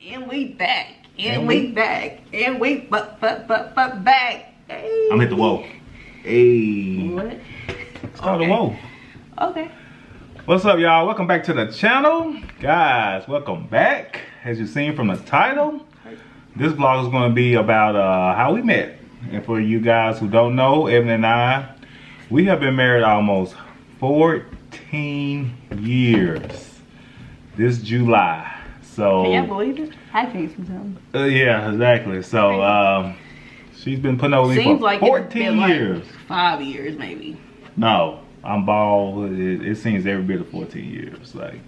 And we back. And we back. And we back. Hey. I'm hit the whoa. Hey. What? Start the whoa. Okay. What's up, y'all? Welcome back to the channel. Guys, welcome back. As you've seen from the title, this vlog is going to be about how we met. And for you guys who don't know, Evan and I, we have been married almost 14 years. This July. So, can you believe it? I can't sometimes. Yeah, exactly. So, she's been putting up with me for like 14 years. Like 5 years, maybe. No, I'm bald. It seems every bit of 14 years. Like,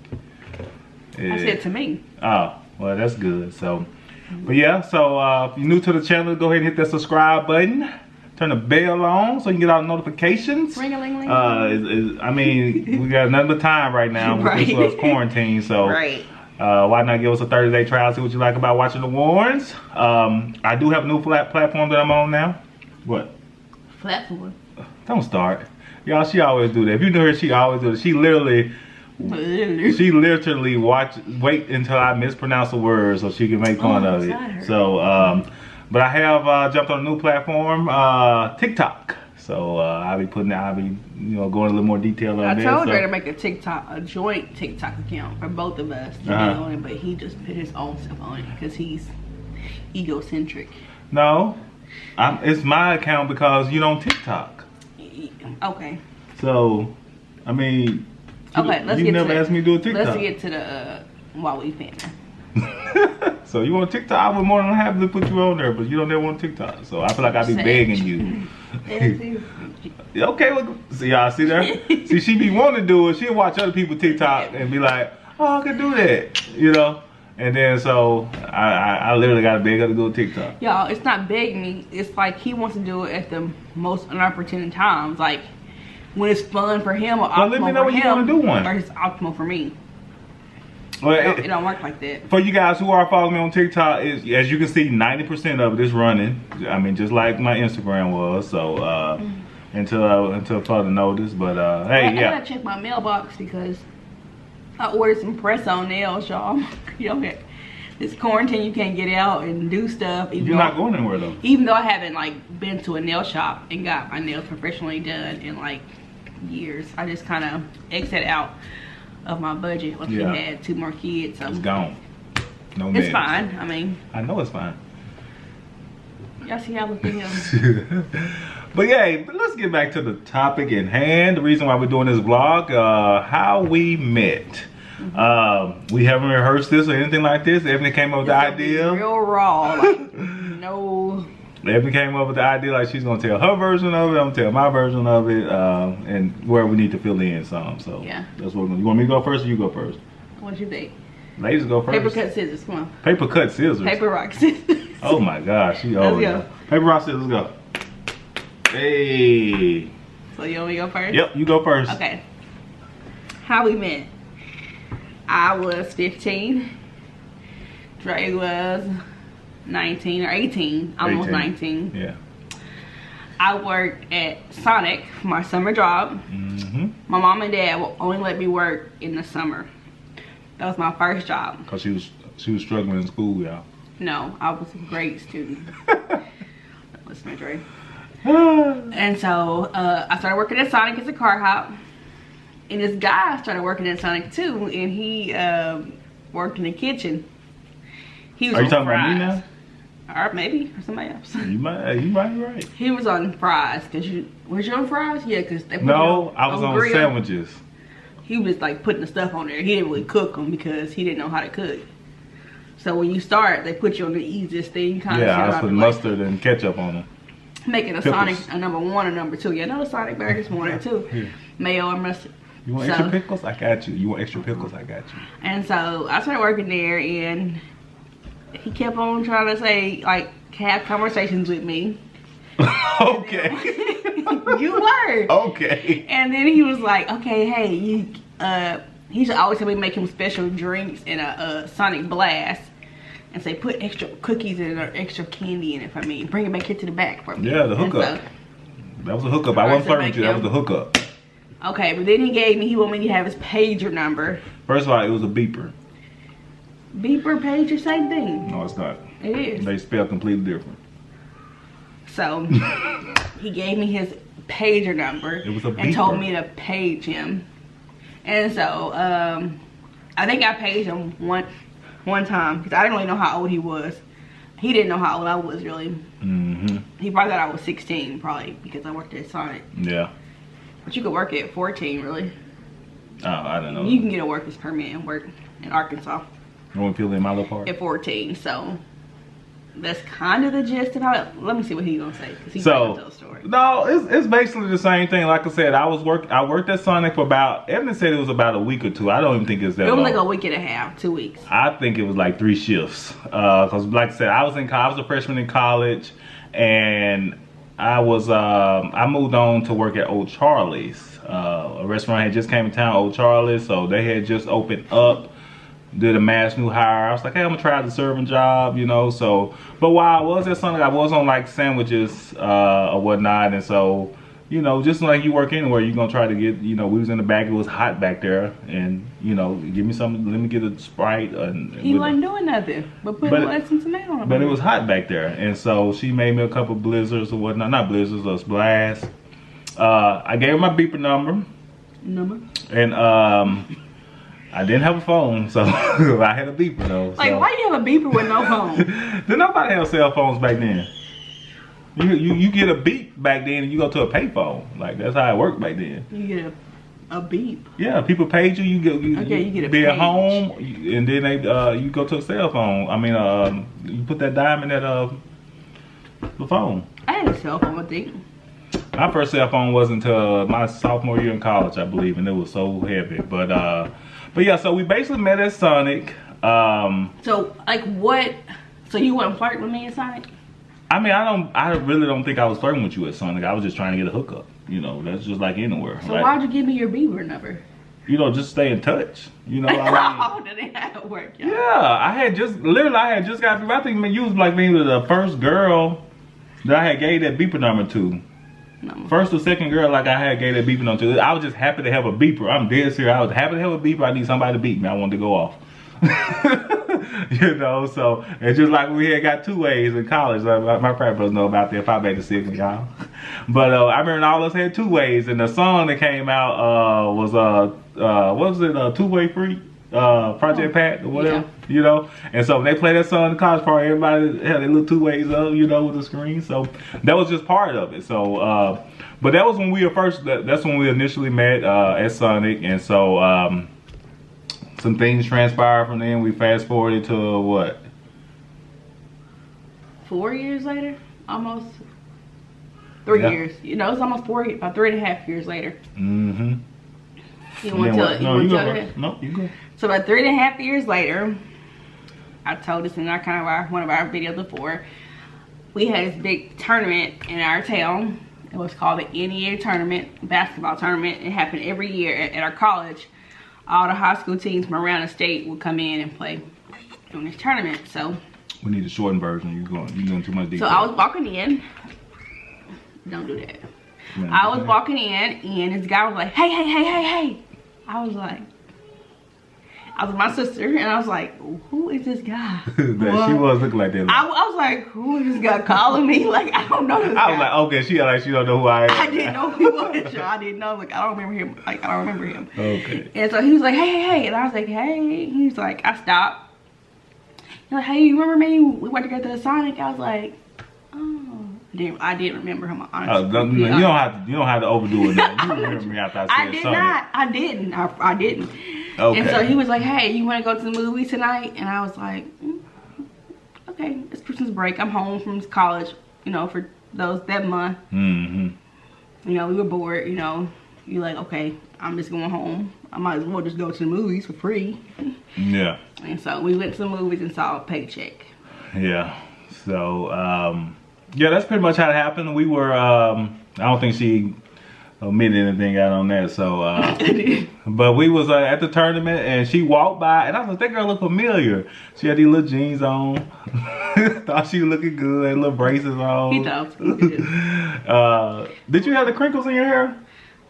I said to me. Oh, well, that's good. So, but yeah. So, if you're new to the channel, go ahead and hit that subscribe button. Turn the bell on so you can get all the notifications. Ring-a-ling-ling. I mean, we got nothing but time right now with Right. this was quarantine. So, right. Why not give us a 30-day trial, see what you like about watching the Warrens. I do have a new platform that I'm on now. What? Platform? Don't start. Y'all, she always do that. If you know her, she always do it. She literally wait until I mispronounce a word so she can make fun of it. So, but I have jumped on a new platform, TikTok. So I'll be going a little more detail on this. I told her to make a joint TikTok account for both of us to be on it, but he just put his own stuff on it because he's egocentric. No, it's my account because you don't TikTok. Okay. So, I mean, you never asked me to do a TikTok. Let's get to the while we fan. So you want TikTok? I would more than happy to put you on there, but you don't ever want TikTok. So I feel like I'd be begging you. Okay, well, see y'all see that? See, she be wanting to do it. She'll watch other people TikTok and be like, oh, I can do that, you know? And then so I literally got to beg her to go to TikTok. Y'all, it's not begging me. It's like he wants to do it at the most inopportune times. Like when it's fun for him or optimal let me know when you want to do one. Or it's optimal for me. Well, it don't work like that. For you guys who are following me on TikTok, as you can see, 90% of it is running. I mean, just like my Instagram was. So until further notice, but hey, I gotta check my mailbox because I ordered some press-on nails, y'all. You know, this quarantine, you can't get out and do stuff. You're not going anywhere though. Even though I haven't like been to a nail shop and got my nails professionally done in like years, I just kind of exit out of my budget once we had 2 more kids. So it's gone. No, it's fine. I mean, I know it's fine. Y'all see how look at him. But yeah, let's get back to the topic in hand. The reason why we're doing this vlog, how we met. We haven't rehearsed this or anything like this. Evan came up with the idea. Real raw, like no. Evan came up with the idea like she's gonna tell her version of it. I'm gonna tell my version of it, and where we need to fill in some. So yeah, that's what we're gonna do. You want me to go first or you go first? What you think? Ladies go first. Paper, cut, scissors. Come on. Paper, cut, scissors. Paper, rock, scissors. Oh my gosh, she old. Let's go. Paper, rock, scissors, go. Hey. So you want me to go first? Yep, you go first. Okay. How we met? I was 15. Dre was 19 or 18. Almost 19. Yeah. I worked at Sonic for my summer job. My mom and dad will only let me work in the summer. That was my first job. Cause she was struggling in school, y'all. No, I was a great student. Listen to Dre. And so I started working at Sonic as a car hop. And this guy started working at Sonic too, and he worked in the kitchen. He was Are you talking about me now? Or maybe, or somebody else. You might be right. He was on fries, was you on fries? Yeah, cause they put I was on grill. Sandwiches. He was like putting the stuff on there. He didn't really cook them because he didn't know how to cook. So when you start, they put you on the easiest thing. I was putting mustard and ketchup on them. Making a Sonic a number 1 or number 2. Yeah, no Sonic burgers 1 or 2. Here. Mayo and mustard. You want extra pickles? I got you. You want extra pickles? I got you. And so I started working there, and he kept on trying to say, like, have conversations with me. Okay. You were. Okay. And then he was like, okay, hey, he used to always tell me to make him special drinks and a Sonic Blast. And say, put extra cookies in or extra candy in it for me. Bring it back here to the back for me. Yeah, the hookup. That was a hookup. I wasn't flirting with you. That was the hookup. Okay, but then he wanted me to have his pager number. First of all, it was a beeper. Beeper, pager, same thing. No, it's not. It is. They spell completely different. So he gave me his pager number and told me to page him. And so I think I paged him one time because I didn't really know how old he was. He didn't know how old I was really. He probably thought I was 16 probably because I worked at Sonic. Yeah. But you could work at 14 really. Oh, I don't know. You can get a worker's permit and work in Arkansas. You want to feel in my little part? At 14, so that's kind of the gist of how it. Let me see what he's gonna say because he's gonna tell a story. No, it's basically the same thing. Like I said, I worked at Sonic for about. Evan said it was about a week or two. I don't even think it's that long. It was like a week and a half, 2 weeks. I think it was like 3 shifts. Cause like I said, I was a freshman in college, and I moved on to work at Old Charlie's. A restaurant had just came in town, Old Charlie's, so they had just opened up. Did a mass new hire. I was like, hey, I'm gonna try the serving job, you know. So, but while I was at Sonic, I was on like sandwiches or whatnot, and so, you know, just like you work anywhere, you're gonna try to get, you know, we was in the back, it was hot back there, and you know, give me something, let me get a Sprite. He wasn't doing nothing, but putting lettuce and tomato on it. But it was hot back there, and so she made me a couple blizzards or whatnot, not blizzards, or blast. I gave her my beeper number, and I didn't have a phone, so I had a beeper though. Like, why you have a beeper with no phone? Did nobody have cell phones back then? You get a beep back then, and you go to a payphone. Like that's how it worked back then. You get a beep. Yeah, people page you. You get a be at home, and then you go to a cell phone. I mean, you put that dime in that the phone. I had a cell phone, I think. My first cell phone wasn't until my sophomore year in college, I believe, and it was so heavy. But yeah, so we basically met at Sonic. So like what? So you wouldn't flirt with me at Sonic? I mean, I really don't think I was flirting with you at Sonic. I was just trying to get a hookup. You know, that's just like anywhere. So why'd you give me your Beaver number? You know, just stay in touch. You know, oh, that ain't how it work, y'all. Yeah, I had just got. I think you was like maybe the first girl that I had gave that beeper number to. First or second girl like I had gave that beeper number to. I was just happy to have a beeper. I'm dead serious. I was happy to have a beeper. I need somebody to beep me. I wanted to go off. You know, so it's just like we had got 2 ways in college. My frat brothers know about that. If I made the signal, y'all. But I remember all of us had 2 ways, and the song that came out was what was it? 2-Way Freak, Project Pat or whatever. Yeah. You know, and so when they played that song in the college party, everybody had their little 2 ways up, you know, with the screen. So that was just part of it. So, but that was when we were first. That's when we initially met at Sonic, and so. Some things transpired from then. We fast forwarded to what? 4 years later? Almost 3 years. You know, it's almost about 3.5 years later. Mm-hmm. You want to tell it? No, you go. No, you go. So about 3.5 years later, I told this in one of our videos before, we had this big tournament in our town. It was called the NEA tournament, basketball tournament. It happened every year at our college. All the high school teams from around the state would come in and play during this tournament. So we need a shortened version. You're doing too much detail. So I was walking in. Don't do that. Man, I was walking in, and this guy was like, "Hey, hey, hey, hey, hey!" I was with my sister, and I was like, "Who is this guy?" She was looking like that. I was like, "Who is this guy calling me?" Like, I don't know this guy. I was like, "Okay, she don't know who I am." I didn't know who he was. I didn't know. Like, I don't remember him. Like, I don't remember him. Okay. And so he was like, "Hey, hey, hey," and I was like, "Hey." He was like, I stopped. He's like, "Hey, you remember me? We went together to Sonic." I was like, "Oh." I didn't remember him, honestly. You don't have to overdo it now. You remember me after I said something. I didn't. Okay. And so he was like, "Hey, you want to go to the movie tonight?" And I was like, "Okay, it's Christmas break. I'm home from college, you know, for that month." Mm-hmm. You know, we were bored, you know. You're like, "Okay, I'm just going home. I might as well just go to the movies for free." Yeah. And so we went to the movies and saw a Paycheck. Yeah. So, yeah, that's pretty much how it happened. We were, I don't think she omitted anything out on that. So, but we was at the tournament, and she walked by, and I was like, "That girl look familiar." She had these little jeans on. Thought she was looking good, had little braces on. He thought. Did you have the crinkles in your hair?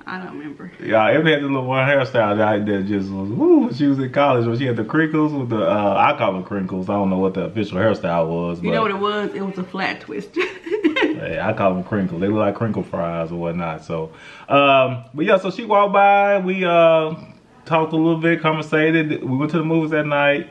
I don't remember. Yeah, Ebony had this little one hairstyle that just was, woo, she was in college when she had the crinkles with the, I call them crinkles. I don't know what the official hairstyle was. You know what it was? It was a flat twist. Hey, I call them crinkles. They look like crinkle fries or whatnot. So, but yeah, so she walked by. We talked a little bit, conversated. We went to the movies that night.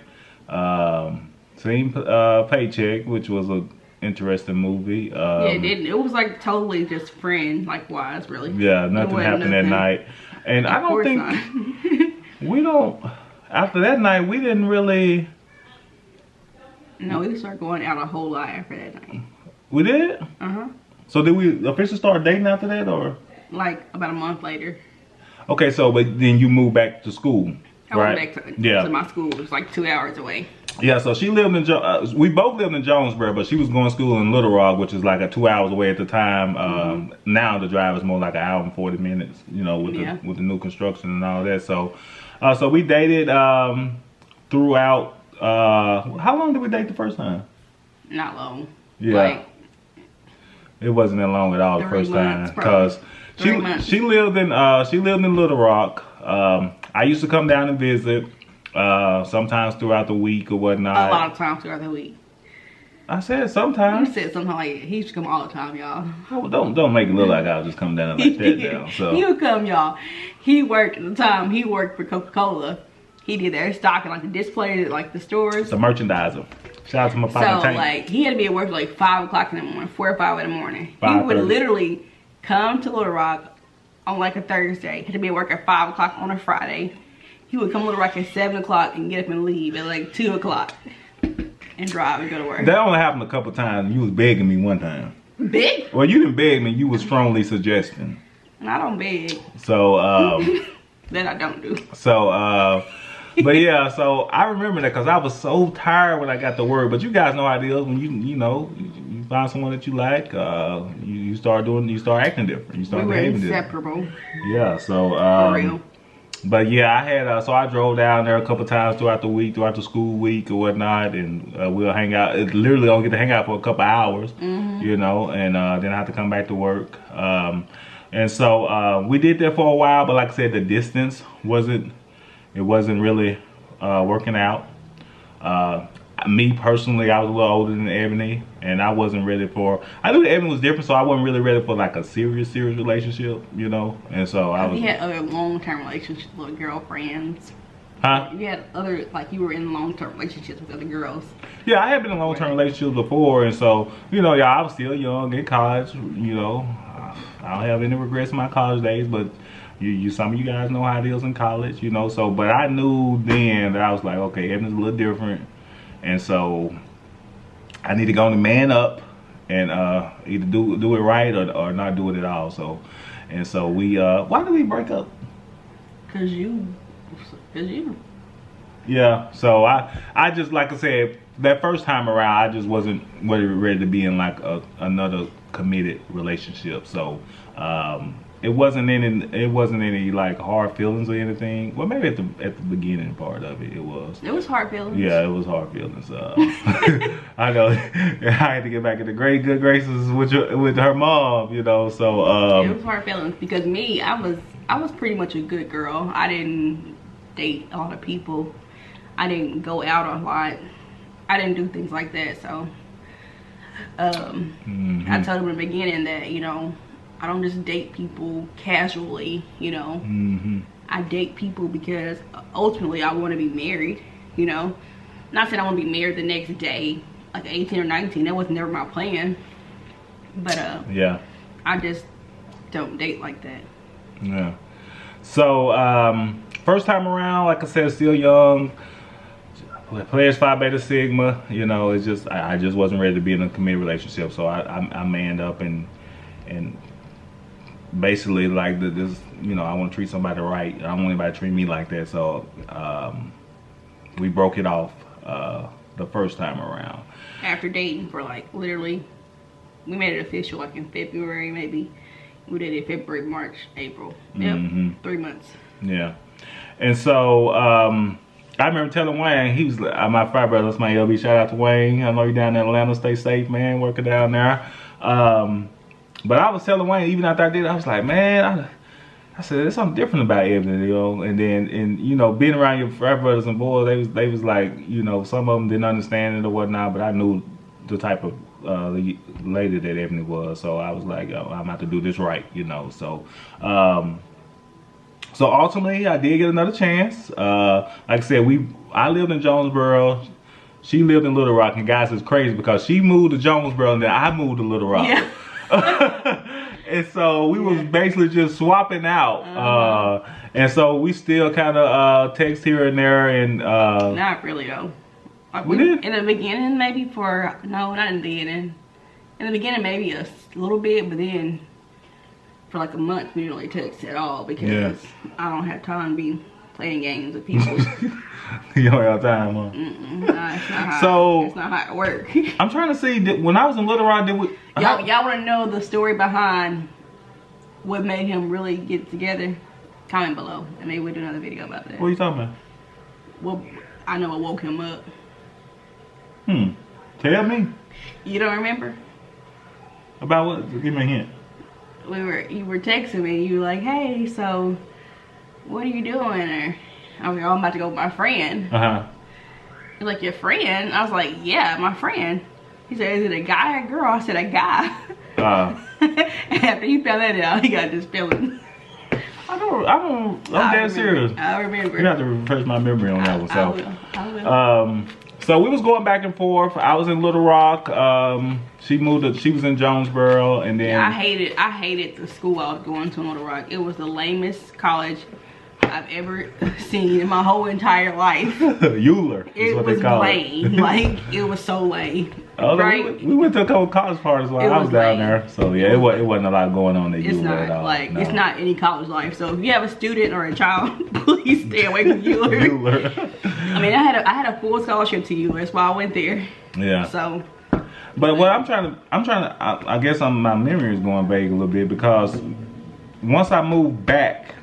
Seen Paycheck, which was a interesting movie. Yeah, it didn't. It was like totally just friend, like wise, really. Yeah, nothing happened that night. And I don't think we don't. After that night, we didn't really. No, we started going out a whole lot after that night. We did. So did we officially start dating after that, or? Like about a month later. Okay, so but then you moved back to school, I right? went back to my school. It was like 2 hours away. Yeah, so she lived in, we both lived in Jonesboro, but she was going to school in Little Rock, which is like 2 hours away at the time. Now the drive is more like an hour and 40 minutes, you know, with the new construction and all that. So, so we dated throughout, how long did we date the first time? Not long. Yeah. Like, it wasn't that long at all the first time, because she lived in Little Rock. I used to come down and visit. Sometimes throughout the week or whatnot. A lot of times throughout the week. I said sometimes. You said something like he used to come all the time, y'all. Oh, don't make it look like I'll just come down like that now. So he would come, y'all. He worked at the time. He worked for Coca-Cola. He did their stock and like the displays at like the stores. The merchandiser. Shout out to my partner. So like he had to be at work at like 5 o'clock in the morning, 4 or 5 in the morning. 5:30. He would literally come to Little Rock on like a Thursday. He had to be at work at 5 o'clock on a Friday. He would come to Little Rock at 7 o'clock and get up and leave at like 2 o'clock and drive and go to work. That only happened a couple times. You was begging me one time. Beg? Well, you didn't beg me. You was strongly suggesting. I don't beg. So, that I don't do. So, but yeah, so I remember that because I was so tired when I got to work. But you guys know how it is when you find someone that you like. You start acting different. You start behaving different. We were inseparable. Yeah. So. For real. But yeah, I had so I drove down there a couple times throughout the week, throughout the school week or whatnot, and we'll hang out. It literally only get to hang out for a couple hours, you know, and then I have to come back to work. And so we did that for a while, but like I said, the distance wasn't really working out. Me personally, I was a little older than Ebony, and I wasn't ready for. I knew Ebony was different, so I wasn't really ready for like a serious relationship, you know. And so I was. You had other long-term relationships with girlfriends. Huh? You had other, like you were in long-term relationships with other girls. Yeah, I had been in long-term relationships before, and so you know, I was still young in college. You know, I don't have any regrets in my college days, but. Some of you guys know how it is in college, you know. So, but I knew then that I was like, okay, Ebony's a little different. And so I need to go and man up and either do it right or not do it at all. So we why did we break up? Cause you. Yeah. So I just, like I said, that first time around I just wasn't ready to be in like another committed relationship. So it wasn't any like hard feelings or anything. Well, maybe at the beginning part of it was. It was hard feelings. Yeah, it was hard feelings. I know. I had to get back into good graces with her mom, you know. So it was hard feelings because me, I was pretty much a good girl. I didn't date a lot of people. I didn't go out a lot. I didn't do things like that. So I told him in the beginning that, you know, I don't just date people casually, you know. I date people because ultimately I want to be married, you know. Not saying I want to be married the next day, like 18 or 19. That was never my plan. But yeah, I just don't date like that. Yeah. So first time around, like I said, still young. Players Phi Beta Sigma, you know. It's just I just wasn't ready to be in a committed relationship. So I manned up and basically like this, you know, I want to treat somebody right. I don't want anybody to treat me like that. So we broke it off the first time around. After dating for like literally, we made it official like in February maybe. We did it February, March, April. Yep, 3 months. Yeah. And so I remember telling Wayne, he was my frat brother, that's my LB. Shout out to Wayne. I know you're down in Atlanta. Stay safe, man. Working down there. But I was telling Wayne, even after I did it, I was like, man, I said, there's something different about Ebony, you know. And then, you know, being around your frat brothers and boys, they was like, you know, some of them didn't understand it or whatnot, but I knew the type of lady that Ebony was, so I was like, oh, I'm about to do this right, you know. So, so ultimately, I did get another chance. Like I said, I lived in Jonesboro. She lived in Little Rock, and guys, it's crazy because she moved to Jonesboro and then I moved to Little Rock. Yeah. And so we was basically just swapping out. And so we still kind of text here and there. And not really though. Like we did? In the beginning, maybe no, not in the beginning. In the beginning, maybe a little bit, but then for like a month, we didn't really text at all because I don't have time to be playing games with people. You don't have time, huh? Nah, it's not how it works. I'm trying to see, when I was in Little Rock, y'all want to know the story behind what made him really get together? Comment below, and maybe we'll do another video about that. What are you talking about? Well, I know what woke him up. Tell me. You don't remember? About what? Give me a hint. You were texting me. You were like, "Hey, so what are you doing?" Or I was like, "Oh, I'm about to go with my friend." You're like, "Your friend?" I was like, "Yeah, my friend." He said, "Is it a guy or a girl?" I said, "A guy." After he found that out, he got this feeling. I'm dead serious. I remember. You have to refresh my memory on that one. So, I will. So we was going back and forth. I was in Little Rock. She was in Jonesboro, and then yeah, I hated the school I was going to in Little Rock. It was the lamest college I've ever seen in my whole entire life. Euler. It was lame. Like, it was so lame. Right? We went to a couple college parties while I was down there. So yeah, it wasn't a lot going on at Euler at all. Like, it's not any college life. So if you have a student or a child, please stay away from Euler. I mean, I had a full scholarship to Euler. That's why I went there. Yeah. So. But what I guess my memory is going vague a little bit because once I moved back,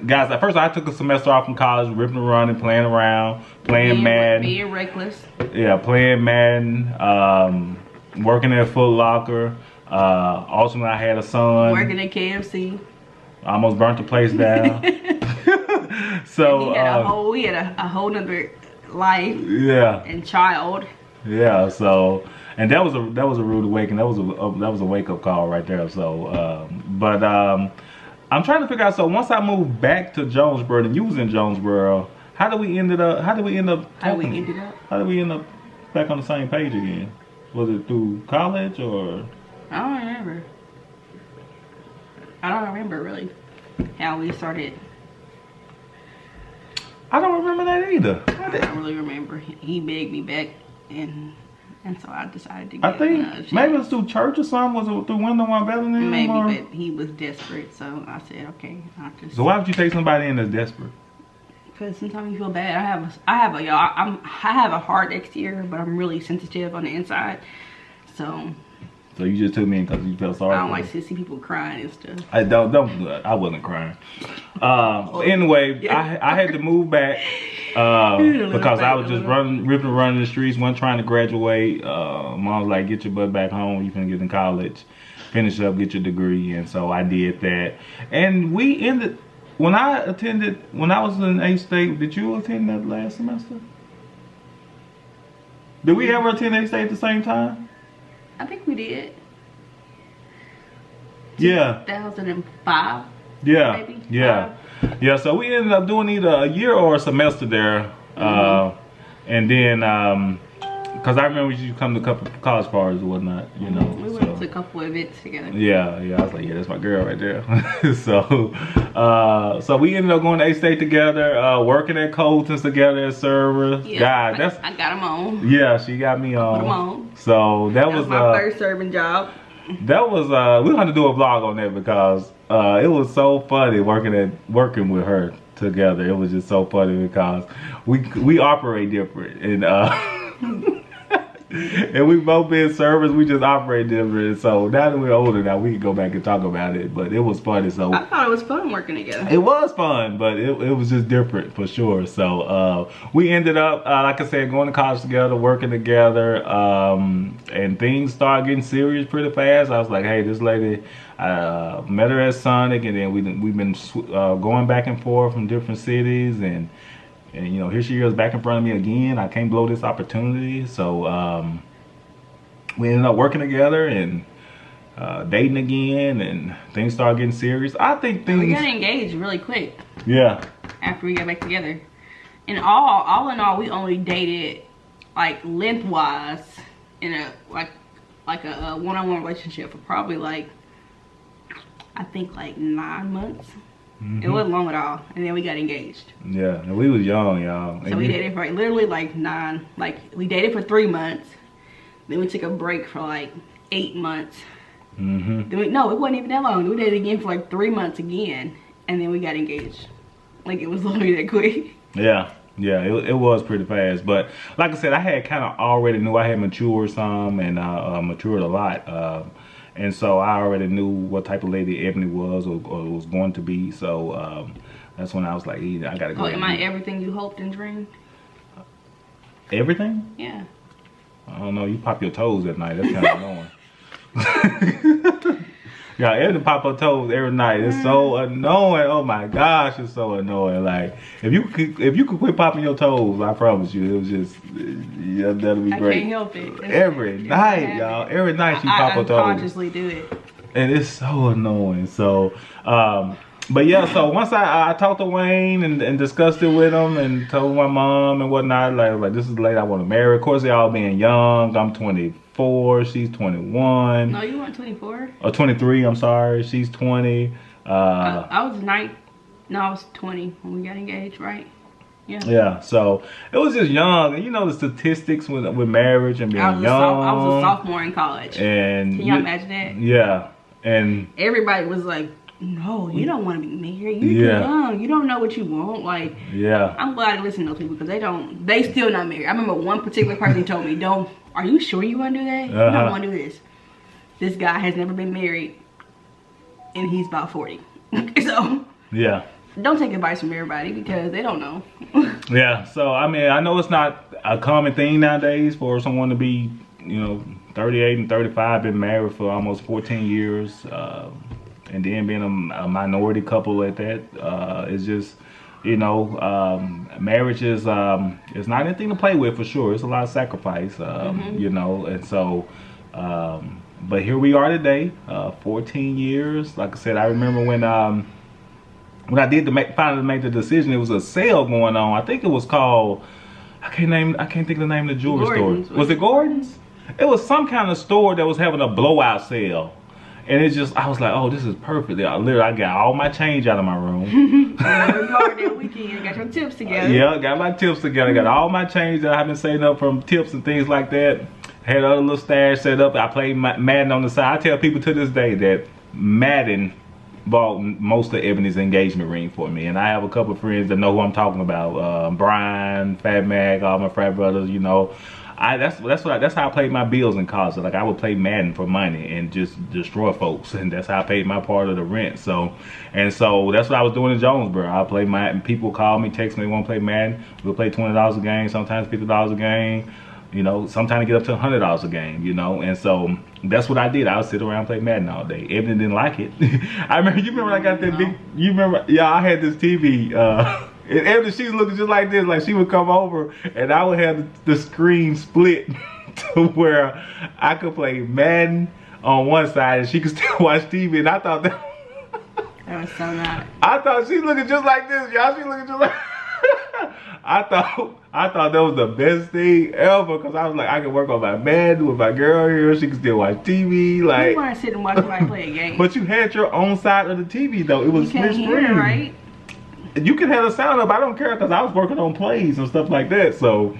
guys, at first I took a semester off from college, ripping and running, playing around, playing Madden. Being reckless. Yeah, playing Madden, working at Foot Locker. Also, I had a son. Working at KFC. Almost burnt the place down. So we had a whole nother life. Yeah. And child. Yeah. So, and that was a rude awakening. That was a wake up call right there. So, I'm trying to figure out. So once I moved back to Jonesboro, and you was in Jonesboro, how did we end up back on the same page again? Was it through college or? I don't remember really how we started. I don't remember that either. I don't really remember. He begged me back, and so I decided to get. I think maybe it was through church or something. Was it through Window on Bethany? Maybe, but he was desperate, so I said, okay, I'll just. So why would you take somebody in that's desperate? Because sometimes you feel bad. I have a hard exterior, but I'm really sensitive on the inside. So you just took me in because you felt sorry. I don't like to see people crying and stuff. I wasn't crying. Anyway, I had to move back because I was just ripping and running the streets. Wasn't trying to graduate. Mom was like, "Get your butt back home. You finna get in college, finish up, get your degree." And so I did that. And we ended. When I was in A-State, did you attend that last semester? Did we ever attend A-State at the same time? I think we did. Yeah. 2005. Yeah. Maybe? Yeah. Yeah. So we ended up doing either a year or a semester there, and then because I remember you come to a couple of college parties or whatnot, you know. We went to a couple of events together. Yeah. I was like, yeah, that's my girl right there. So we ended up going to A-State together, working at Colton's together as servers. Yeah, God, I got him on. Yeah, she got me on. Put him on. So that was my first serving job. That was we're gonna do a vlog on that because it was so funny working with her together. It was just so funny because we operate different, and And we both been servers, we just operate different. So now that we're older now, we can go back and talk about it. But it was funny. So I thought it was fun working together. it was fun, but it was just different for sure. So we ended up, like I said, going to college together, working together, and things started getting serious pretty fast. I was like, hey, this lady, I met her at Sonic, and then we've been going back and forth from different cities, and you know, here she is back in front of me again. I can't blow this opportunity. So we ended up working together and dating again, and things started getting serious. I think things... We got engaged really quick. Yeah. After we got back together. And all in all, we only dated like lengthwise in a like a one-on-one relationship for probably like, I think like 9 months. Mm-hmm. It wasn't long at all, and then we got engaged. Yeah, and we was young, y'all. So we dated for like, literally like we dated for 3 months. Then we took a break for like 8 months. Mm-hmm. Then no, it wasn't even that long. We dated again for like 3 months again, and then we got engaged. Like, it was literally that quick. Yeah, it was pretty fast. But like I said, I had kind of already knew I had matured some, and matured a lot. And so I already knew what type of lady Ebony was or was going to be. So that's when I was like, I gotta go. Oh, am I everything you hoped and dreamed? Everything? Yeah. I don't know. You pop your toes at night. That's kind of annoying. Yeah, Ebony pop her toes every night. It's so annoying. Oh my gosh, it's so annoying. Like, if you could quit popping your toes, I promise you, it was just, yeah, that'll be great. I can't help it. Every night, y'all. Every night she pop her toes. I unconsciously do it. And it's so annoying. So, but yeah, so once I talked to Wayne and discussed it with him and told my mom and whatnot, like this is the lady I want to marry. Of course, they all being young. I'm 24. She's 21. No, you weren't 24. Or 23. I'm sorry. She's 20. I was 9. No, I was 20 when we got engaged, right? Yeah. Yeah. So it was just young, and you know the statistics with marriage and being young. I was a sophomore in college. And can you imagine that? Yeah. And everybody was like, no, you don't want to be married. You're young. You don't know what you want. Like, yeah. I'm glad to listen to those people because they still not married. I remember one particular person told me, are you sure you want to do that? You don't want to do this. This guy has never been married and he's about 40. So, yeah. Don't take advice from everybody because they don't know. Yeah. So, I mean, I know it's not a common thing nowadays for someone to be, 38 and 35, been married for almost 14 years. And then being a minority couple at that, it's just, marriage is it's not anything to play with for sure. It's a lot of sacrifice, and so, but here we are today, 14 years. Like I said, I remember when I did finally make the decision, it was a sale going on. I think it was called, I can't think of the name of the jewelry store. Was it Gordon's? It was some kind of store that was having a blowout sale. And it's just, I was like, oh, this is perfect. I got all my change out of my room. That weekend, got your tips together. Yeah, got my tips together. Got all my change that I've been saving up from tips and things like that. Had other little stash set up. I played Madden on the side. I tell people to this day that Madden bought most of Ebony's engagement ring for me. And I have a couple of friends that know who I'm talking about. Brian, Fat Mac, all my frat brothers, that's how I paid my bills in college. Like, I would play Madden for money and just destroy folks, and that's how I paid my part of the rent. So that's what I was doing in Jonesboro. I play Madden. People call me, text me, they want to play Madden. We'll play $20 a game, sometimes $50 a game. Sometimes get up to $100 a game. And so that's what I did. I would sit around and play Madden all day. Ebony didn't like it. You remember I got that big. You remember? Yeah, I had this TV. And Ebony, she's looking just like this. Like, she would come over and I would have the screen split to where I could play Madden on one side and she could still watch TV. And I thought that was so nice. I thought she's looking just like this, y'all. She's looking just like I thought that was the best thing ever, because I was like, I can work on my Madden with my girl here. She can still watch TV. Like, you want to sit and watch somebody play a game. But you had your own side of the TV though. It was split screen, right? You can have the sound up. I don't care, because I was working on plays and stuff like that. So,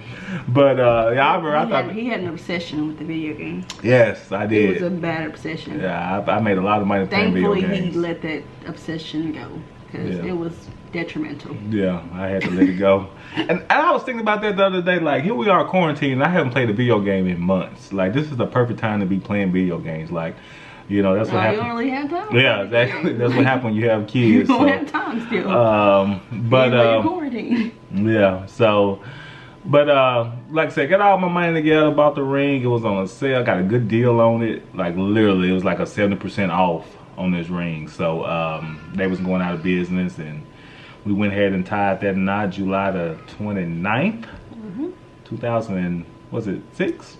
but yeah, I thought he had an obsession with the video game. Yes, I did. It was a bad obsession. Yeah, I made a lot of money playing video games. Thankfully, he let that obsession go, because it was detrimental. Yeah, I had to let it go. And I was thinking about that the other day. Like, here we are quarantined, and I haven't played a video game in months. Like, this is the perfect time to be playing video games. Like, you know, that's what happens. You don't really have time? Yeah, exactly. That's what happens when you have kids. You don't have time still. But you're quarantined. yeah, so, but like I said, got all my money together, bought the ring. It was on a sale. Got a good deal on it. Like, literally, it was like a 70% off on this ring. So they was going out of business, and we went ahead and tied that knot July the 29th, 2006.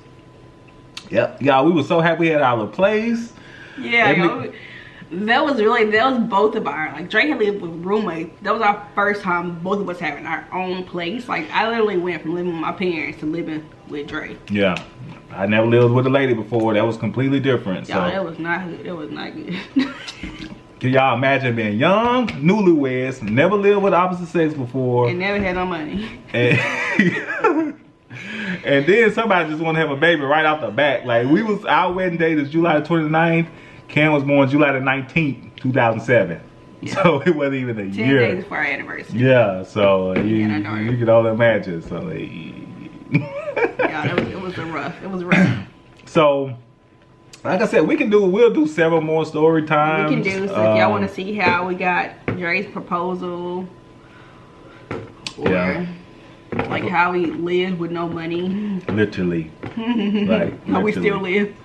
Yep, y'all, we were so happy we had our little place. Yeah, that was both of our, like, Dre had lived with roommates. That was our first time both of us having our own place. Like, I literally went from living with my parents to living with Dre. Yeah, I never lived with a lady before. That was completely different. Y'all, so that was not good. Can y'all imagine being young, newlyweds, never lived with opposite sex before, and never had no money, and then somebody just want to have a baby right off the bat? Like, our wedding date is July the 29th. Cam was born July the 19th, 2007. Yeah. So it wasn't even a 10 year. 10 days before our anniversary. Yeah, so you can only imagine. So yeah, it was rough. So, like I said, we'll do several more story times. We can do, so if y'all want to see how we got Dre's proposal, or like how we lived with no money. Literally. Like, how we still live.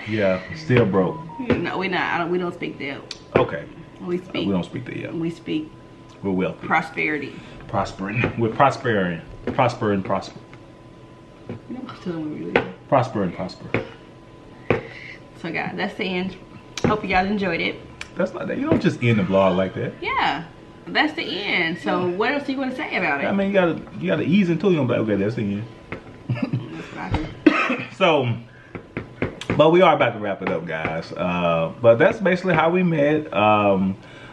Yeah, still broke. No, we're not. We don't speak that. Okay. We speak. We don't speak that yet. We speak. We're wealthy. Prosperity. Prospering. We're prospering. Prosper and prosper. You know, when we leave. Prosper and prosper. So, guys, that's the end. Hope you guys enjoyed it. That's not that. You don't just end the vlog like that. Yeah, that's the end. So, what else do you want to say about it? I mean, you gotta ease into it. You're gonna be like, okay, that's the end. That's what I do. So. But we are about to wrap it up, guys. But that's basically how we met.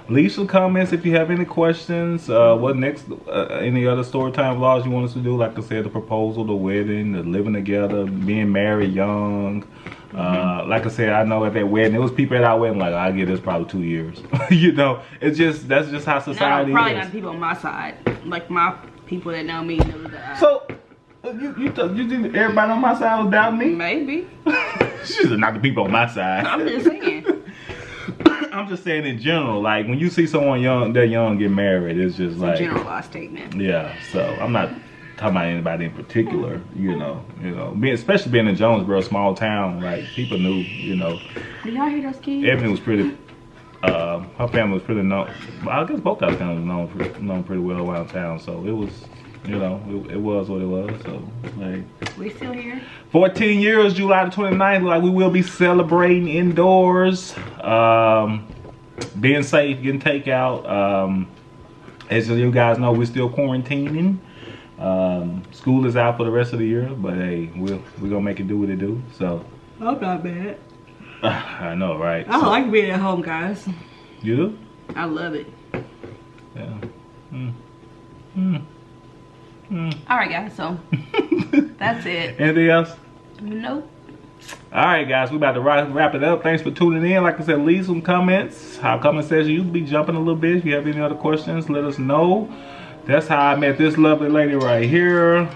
Leave some comments if you have any questions. What next? Any other story time vlogs you want us to do? Like I said, the proposal, the wedding, the living together, being married young. Like I said, I know at that wedding, it was people at our wedding like, I get this probably 2 years. You know, that's just how society probably is. not people on my side. Like my people that know me. So. You think everybody on my side was doubting me? Maybe. She's not the people on my side. I'm just saying. I'm just saying in general, like when you see someone that young get married, it's just like a generalized statement. Yeah, so I'm not talking about anybody in particular, you know, especially being in Jonesboro, small town, like people knew, you know. Do y'all hear those kids? Ebony was pretty. Her family was pretty known. I guess both our families were known pretty well around town, so it was. You know, it was what it was. So, like, we still here. 14 years, July the 29th. Like, we will be celebrating indoors, being safe, getting takeout. As you guys know, we're still quarantining. School is out for the rest of the year, but hey, we're gonna make it do what it do. So, I'm not bad. I know, right? I like being at home, guys. You do? I love it. Yeah. Alright, guys, so that's it. Anything else? Nope. Alright, guys, we about to wrap it up. Thanks for tuning in. Like I said, leave some comments. Our comment section, you be jumping a little bit. If you have any other questions, let us know. That's how I met this lovely lady right here.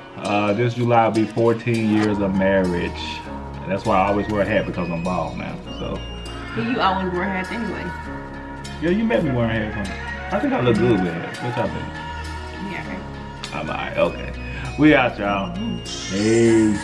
This July will be 14 years of marriage. And that's why I always wear a hat, because I'm bald now. So. You always wear hats anyway. Yeah, you met me wearing hats. I think I look good with hats. What y'all think? Yeah. I'm alright, okay. We out, y'all. Peace.